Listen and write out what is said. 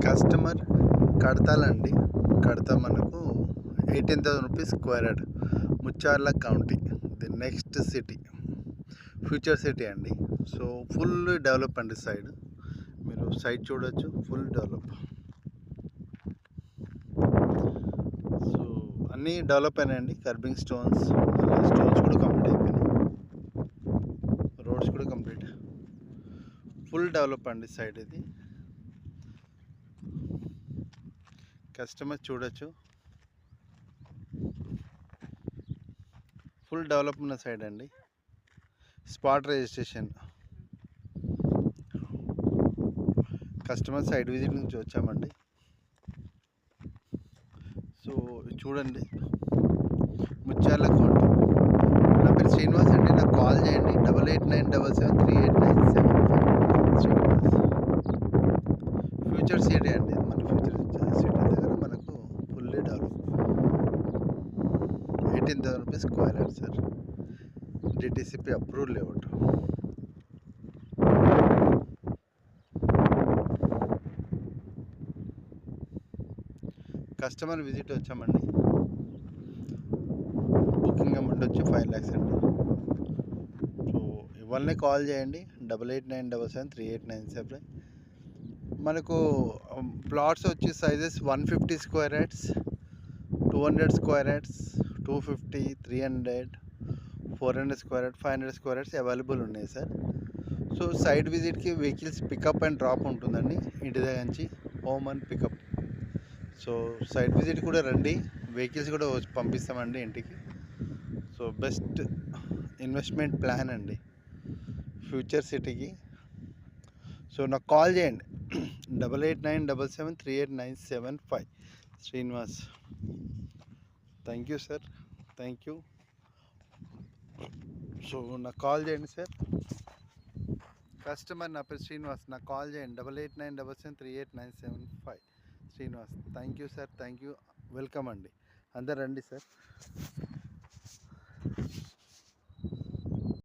Customer కడతాలండి. కడతా మనకు 18,000 rupees square yard, Mucherla county, the next city, future city అండి. So full develop అండి site. మీరు సైడ్ చూడొచ్చు, ఫుల్ డెవలప్. సో అన్నీ డెవలప్ అయినాయండి. కర్బింగ్ స్టోన్స్, స్టోన్స్ కూడా కంప్లీట్ అయిపోయినాయి. రోడ్స్ కూడా కంప్లీట్. ఫుల్ డెవలప్ అండి సైడ్ ఇది. కస్టమర్ చూడొచ్చు, ఫుల్ డెవలప్ ఉన్న సైడ్ అండి. Spot registration. Customer site visit నుంచి వచ్చామండి. సో చూడండి, ముత్యాల కౌంటీ. నా పేరు శ్రీనివాస్ అండి. నాకు కాల్ చేయండి 8897738975. శ్రీనివాస్. ఫ్యూచర్ సిటీ అండి, మన ఫ్యూచర్ సిటీ దగ్గర మనకు fully develop. 18,000 rupees square yard sir. DTCP approved layout. Customer visit వచ్చామండి. బుకింగ్ అమౌంట్ వచ్చి 5 lakhs అండి. సో ఇవాళనే కాల్ చేయండి 8897738975. మనకు ప్లాట్స్ వచ్చి sizes 150 square yards, 200 square yards, 250, 300, 400 square yard, 500 square yards available ఉన్నాయి సార్. సో సైడ్ విజిట్కి వెహికల్స్ పికప్ అండ్ డ్రాప్ ఉంటుందండి. ఇంటి దగ్గర నుంచి home and pickup. So site visit కూడా రండి, వెహికల్స్ కూడా పంపిస్తామండి ఇంటికి. సో బెస్ట్ ఇన్వెస్ట్మెంట్ ప్లాన్ అండి ఫ్యూచర్ సిటీకి. సో నాకు కాల్ చేయండి 8897738975. Srinivas. Thank you sir, thank you. So నాకు కాల్ చేయండి సార్. కస్టమర్ నా పేరు శ్రీనివాస్. నాకు కాల్ చేయండి 8897738975. Srinivas. Thank you sir, thank you. Welcome అండి, అందరు రండి సార్.